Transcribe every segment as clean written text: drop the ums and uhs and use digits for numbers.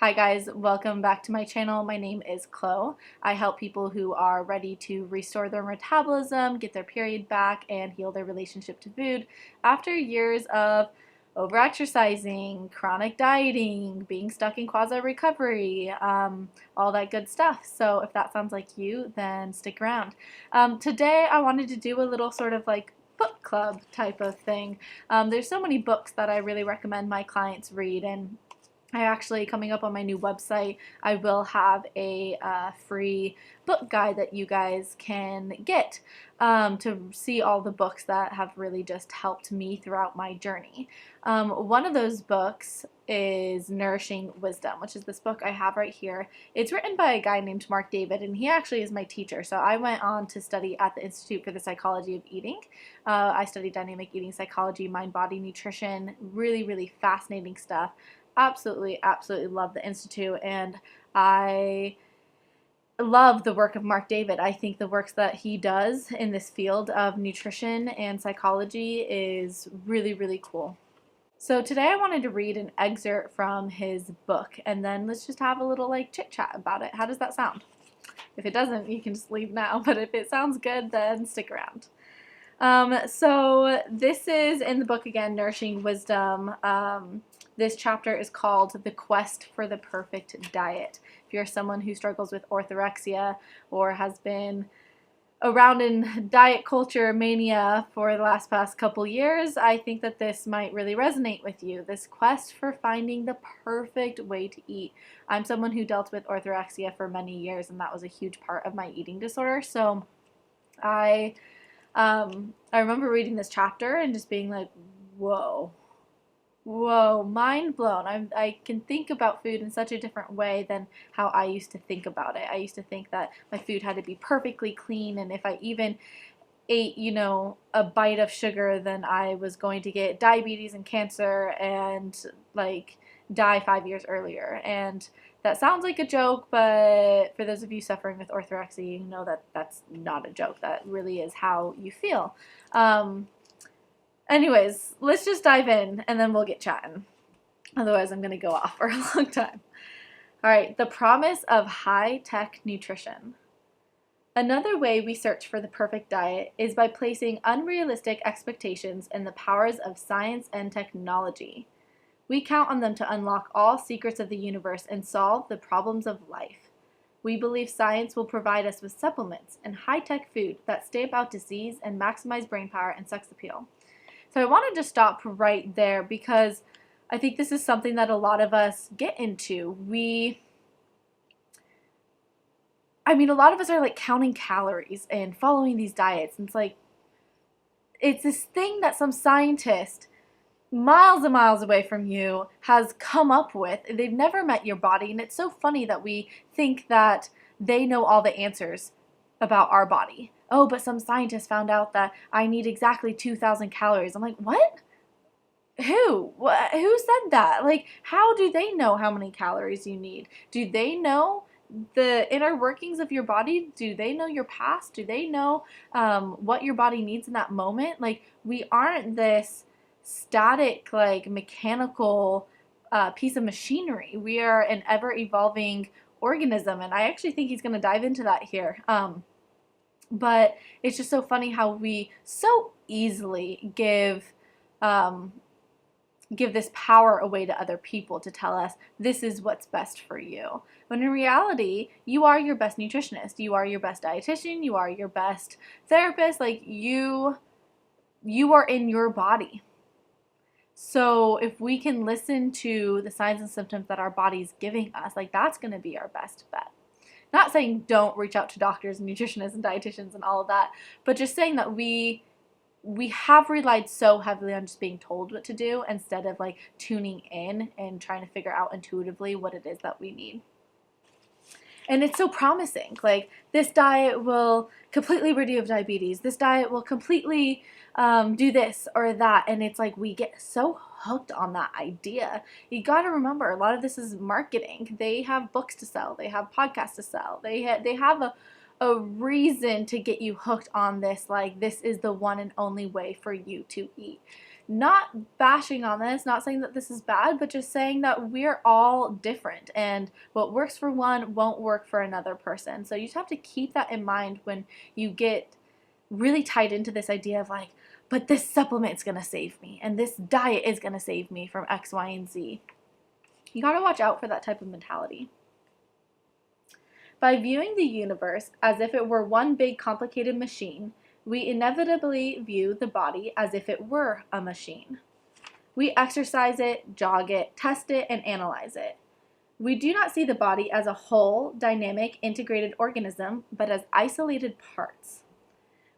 Hi guys, welcome back to my channel. My name is Chloe. I help people who are ready to restore their metabolism, get their period back, and heal their relationship to food after years of overexercising, chronic dieting, being stuck in quasi-recovery, all that good stuff. So if that sounds like you, then stick around. Today I wanted to do a little sort of like book club type of thing. There's so many books that I really recommend my clients read, and I actually, coming up on my new website, I will have a free book guide that you guys can get to see all the books that have really just helped me throughout my journey. One of those books is Nourishing Wisdom, which is this book I have right here. It's written by a guy named Mark David, and he actually is my teacher. So I went on to study at the Institute for the Psychology of Eating. I studied dynamic eating psychology, mind, body, nutrition, really, really fascinating stuff. Absolutely love the Institute, and I love the work of Mark David. I think the works that he does in this field of nutrition and psychology is really cool. So today I wanted to read an excerpt from his book, and then let's just have a little like chit chat about it. How does that sound? If it doesn't, you can just leave now, but if it sounds good, then stick around. So this is in the book again, Nourishing Wisdom. This chapter is called The Quest for the Perfect Diet. If you're someone who struggles with orthorexia or has been around in diet culture mania for the past couple years, I think that this might really resonate with you. This quest for finding the perfect way to eat. I'm someone who dealt with orthorexia for many years, and that was a huge part of my eating disorder. So I remember reading this chapter and just being like, whoa, mind blown. I can think about food in such a different way than how I used to think about it. I used to think that my food had to be perfectly clean, and if I even ate, a bite of sugar, then I was going to get diabetes and cancer and like die 5 years earlier. And that sounds like a joke, but for those of you suffering with orthorexia, you know that that's not a joke. That really is how you feel. Anyways, let's just dive in and then we'll get chatting. Otherwise, I'm going to go off for a long time. All right, the promise of high-tech nutrition. Another way we search for the perfect diet is by placing unrealistic expectations in the powers of science and technology. We count on them to unlock all secrets of the universe and solve the problems of life. We believe science will provide us with supplements and high-tech food that stamp out disease and maximize brain power and sex appeal. So I wanted to stop right there because I think this is something that a lot of us get into. A lot of us are like counting calories and following these diets. And it's this thing that some scientist miles and miles away from you has come up with. They've never met your body. And it's so funny that we think that they know all the answers about our body. Oh, but some scientist found out that I need exactly 2,000 calories. I'm like, what? Who? Who said that? Like, how do they know how many calories you need? Do they know the inner workings of your body? Do they know your past? Do they know what your body needs in that moment? Like, we aren't this static, like, mechanical piece of machinery. We are an ever-evolving organism, and I actually think he's going to dive into that here. But it's just so funny how we so easily give this power away to other people to tell us this is what's best for you. When in reality, you are your best nutritionist, you are your best dietitian, you are your best therapist. Like you are in your body. So if we can listen to the signs and symptoms that our body's giving us, like that's going to be our best bet. Not saying don't reach out to doctors and nutritionists and dietitians and all of that, but just saying that we have relied so heavily on just being told what to do instead of like tuning in and trying to figure out intuitively what it is that we need. And it's so promising. Like, this diet will completely rid you of diabetes. This diet will completely do this or that. And it's like we get so hooked on that idea. You got to remember, a lot of this is marketing. They have books to sell. They have podcasts to sell. They have a reason to get you hooked on this. Like, this is the one and only way for you to eat. not bashing on this, not saying that this is bad, but just saying that we're all different and what works for one won't work for another person. So you just have to keep that in mind when you get really tied into this idea of like, but this supplement's gonna save me and this diet is gonna save me from X, Y, and Z. You gotta watch out for that type of mentality. By viewing the universe as if it were one big complicated machine, we inevitably view the body as if it were a machine. We exercise it, jog it, test it, and analyze it. We do not see the body as a whole, dynamic, integrated organism, but as isolated parts.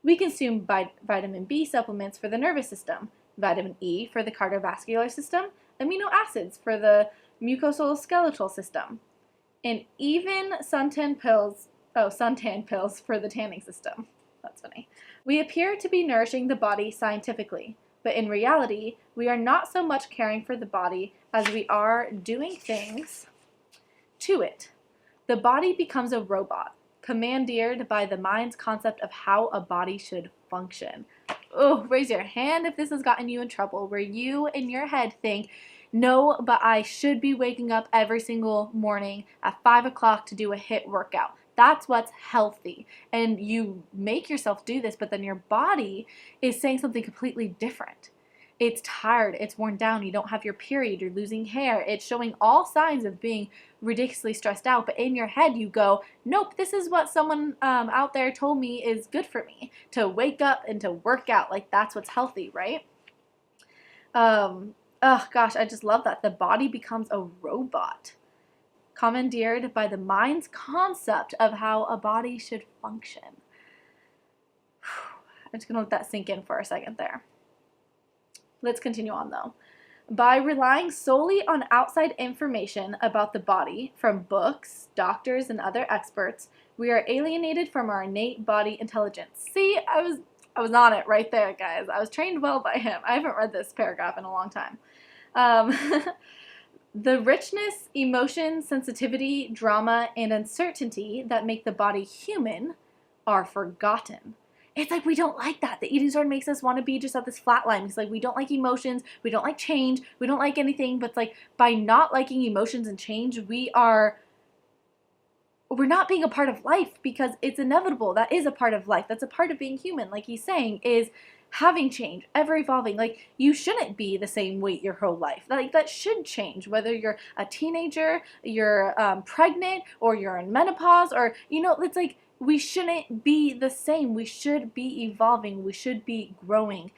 We consume vitamin B supplements for the nervous system, vitamin E for the cardiovascular system, amino acids for the mucosal-skeletal system, and even suntan pills for the tanning system. That's funny. We appear to be nourishing the body scientifically, but in reality, we are not so much caring for the body as we are doing things to it. The body becomes a robot, commandeered by the mind's concept of how a body should function. Oh, raise your hand if this has gotten you in trouble, where you in your head think, no, but I should be waking up every single morning at 5 o'clock to do a HIIT workout. That's what's healthy. And you make yourself do this, but then your body is saying something completely different. It's tired, it's worn down, you don't have your period, you're losing hair, it's showing all signs of being ridiculously stressed out, but in your head you go, nope, this is what someone out there told me is good for me, to wake up and to work out, like that's what's healthy, right? Oh gosh, I just love that. The body becomes a robot, commandeered by the mind's concept of how a body should function. I'm just gonna let that sink in for a second there. Let's continue on though. By relying solely on outside information about the body from books, doctors, and other experts, we are alienated from our innate body intelligence. See, I was on it right there, guys. I was trained well by him. I haven't read this paragraph in a long time. The richness, emotion, sensitivity, drama, and uncertainty that make the body human are forgotten. It's like we don't like that. The eating disorder makes us want to be just at this flat line. It's like we don't like emotions, we don't like change, we don't like anything. But it's like by not liking emotions and change, we're not being a part of life because it's inevitable. That is a part of life. That's a part of being human. Like he's saying, is having change, ever evolving. Like you shouldn't be the same weight your whole life. Like that should change, whether you're a teenager, you're pregnant, or you're in menopause, or it's like we shouldn't be the same. We should be evolving. We should be growing.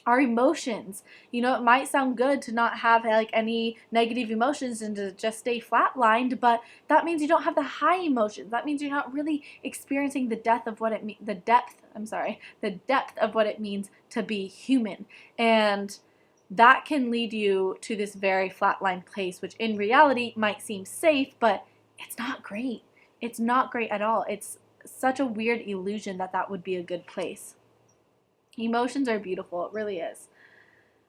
Our emotions, it might sound good to not have like any negative emotions and to just stay flatlined, but that means you don't have the high emotions. That means you're not really experiencing the depth of what it means to be human. And that can lead you to this very flatline place, which in reality might seem safe, but it's not great. It's not great at all. It's such a weird illusion that would be a good place. Emotions are beautiful, it really is.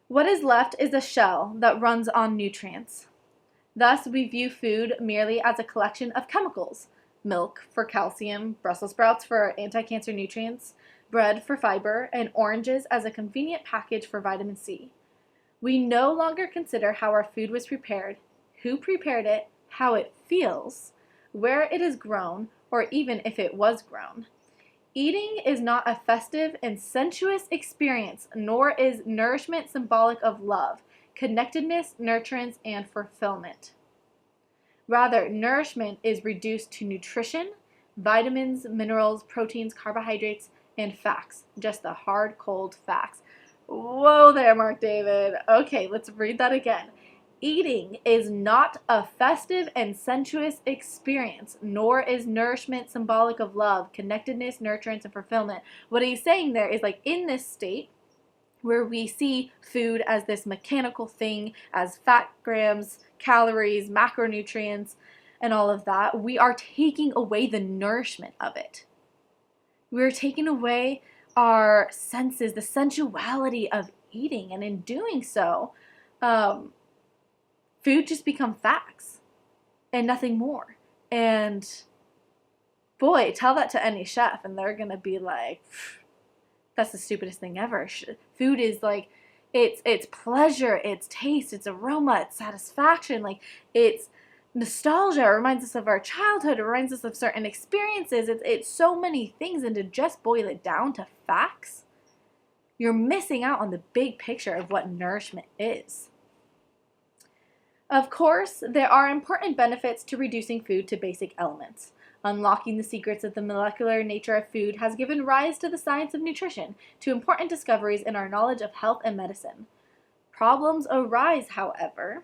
What is left is a shell that runs on nutrients. Thus, we view food merely as a collection of chemicals. Milk for calcium, Brussels sprouts for anti-cancer nutrients, bread for fiber, and oranges as a convenient package for vitamin C. We no longer consider how our food was prepared, who prepared it, how it feels, where it is grown, or even if it was grown. Eating is not a festive and sensuous experience, nor is nourishment symbolic of love, connectedness, nurturance, and fulfillment. Rather, nourishment is reduced to nutrition, vitamins, minerals, proteins, carbohydrates, and facts. Just the hard, cold facts. Whoa there, Mark David. Okay, let's read that again. Eating is not a festive and sensuous experience, nor is nourishment symbolic of love, connectedness, nurturance, and fulfillment. What he's saying there is like in this state where we see food as this mechanical thing, as fat grams, calories, macronutrients, and all of that, we are taking away the nourishment of it. We're taking away our senses, the sensuality of eating, and in doing so, food just become facts and nothing more. And boy, tell that to any chef and they're gonna be like, that's the stupidest thing ever. Food is like It's pleasure, it's taste, it's aroma, it's satisfaction, like it's nostalgia. It reminds us of our childhood. It reminds us of certain experiences. It's so many things, and to just boil it down to facts, you're missing out on the big picture of what nourishment is. Of course, there are important benefits to reducing food to basic elements. Unlocking the secrets of the molecular nature of food has given rise to the science of nutrition, to important discoveries in our knowledge of health and medicine. Problems arise, however,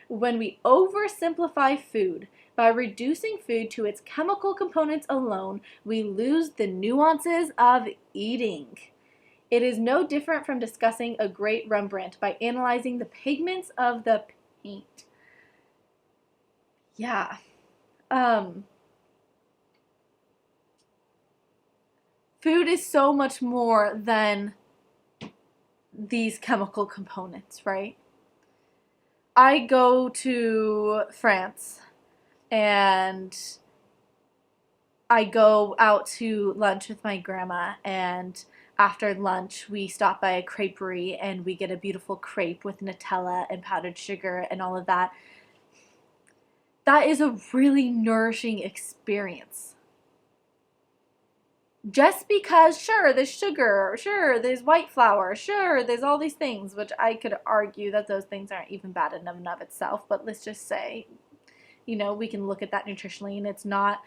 when we oversimplify food. By reducing food to its chemical components alone, we lose the nuances of eating. It is no different from discussing a great Rembrandt by analyzing the pigments of the paint. Yeah. Food is so much more than these chemical components, right? I go to France and I go out to lunch with my grandma, and after lunch we stop by a creperie and we get a beautiful crepe with Nutella and powdered sugar and all of that. That is a really nourishing experience. Just because, sure, there's sugar, sure, there's white flour, sure, there's all these things, which I could argue that those things aren't even bad in and of itself, but let's just say, we can look at that nutritionally, and it's not,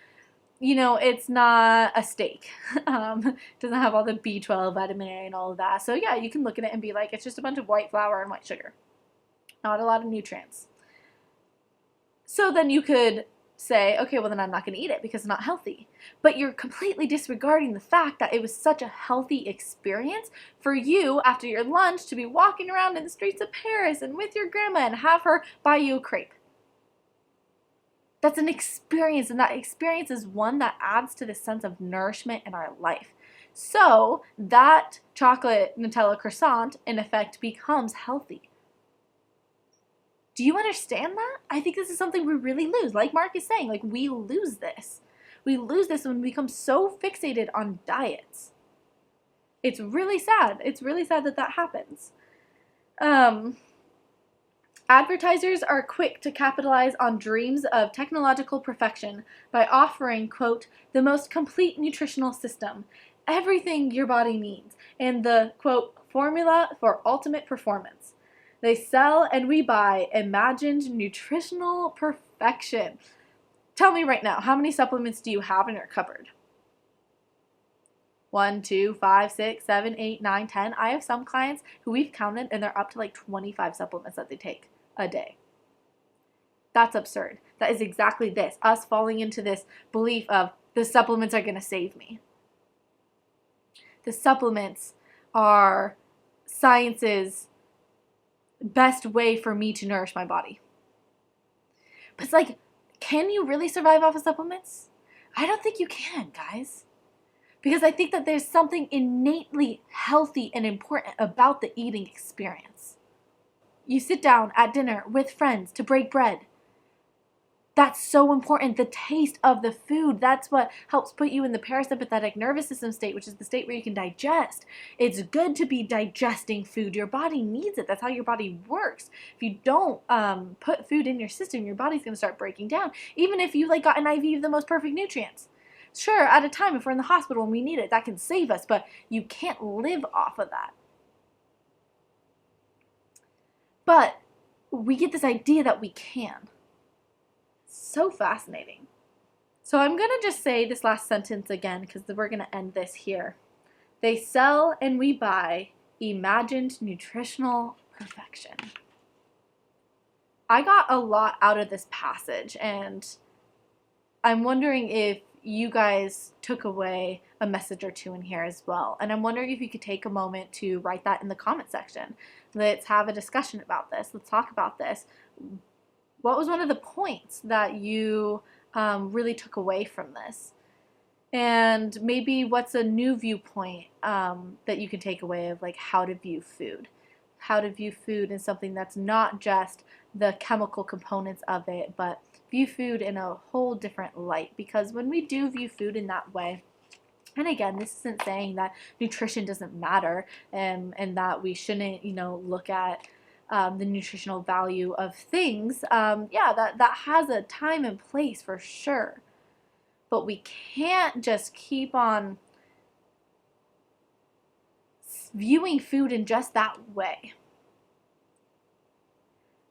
it's not a steak. It doesn't have all the B12, vitamin A, and all of that. So yeah, you can look at it and be like, it's just a bunch of white flour and white sugar. Not a lot of nutrients. So then you could say, okay, well then I'm not going to eat it because it's not healthy. But you're completely disregarding the fact that it was such a healthy experience for you after your lunch to be walking around in the streets of Paris and with your grandma and have her buy you a crepe. That's an experience, and that experience is one that adds to the sense of nourishment in our life. So that chocolate Nutella croissant, in effect, becomes healthy. Do you understand that? I think this is something we really lose. Like Mark is saying, like we lose this. We lose this when we become so fixated on diets. It's really sad. It's really sad that that happens. Advertisers are quick to capitalize on dreams of technological perfection by offering, quote, the most complete nutritional system, everything your body needs, and the, quote, formula for ultimate performance. They sell and we buy imagined nutritional perfection. Tell me right now, how many supplements do you have in your cupboard? 1, 2, 5, 6, 7, 8, 9, 10. I have some clients who we've counted and they're up to like 25 supplements that they take a day. That's absurd. That is exactly this. Us falling into this belief of the supplements are going to save me. The supplements are science's best way for me to nourish my body. But it's like, can you really survive off of supplements? I don't think you can, guys. Because I think that there's something innately healthy and important about the eating experience. You sit down at dinner with friends to break bread. That's so important. The taste of the food, that's what helps put you in the parasympathetic nervous system state, which is the state where you can digest. It's good to be digesting food. Your body needs it. That's how your body works. If you don't put food in your system, your body's going to start breaking down. Even if you got an IV of the most perfect nutrients. Sure, at a time, if we're in the hospital and we need it, that can save us, but you can't live off of that. But we get this idea that we can. So fascinating. So I'm going to just say this last sentence again because we're going to end this here. They sell and we buy imagined nutritional perfection. I got a lot out of this passage, and I'm wondering if you guys took away a message or two in here as well. And I'm wondering if you could take a moment to write that in the comment section. Let's have a discussion about this. Let's talk about this. What was one of the points that you really took away from this? And maybe what's a new viewpoint that you can take away of how to view food? How to view food in something that's not just the chemical components of it, but view food in a whole different light. Because when we do view food in that way, And again, this isn't saying that nutrition doesn't matter, and that we shouldn't, look at the nutritional value of things. Yeah, that has a time and place for sure. But we can't just keep on viewing food in just that way.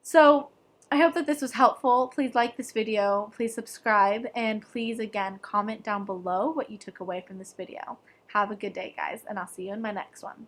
So I hope that this was helpful. Please like this video, please subscribe, and please, again, comment down below what you took away from this video. Have a good day, guys, and I'll see you in my next one.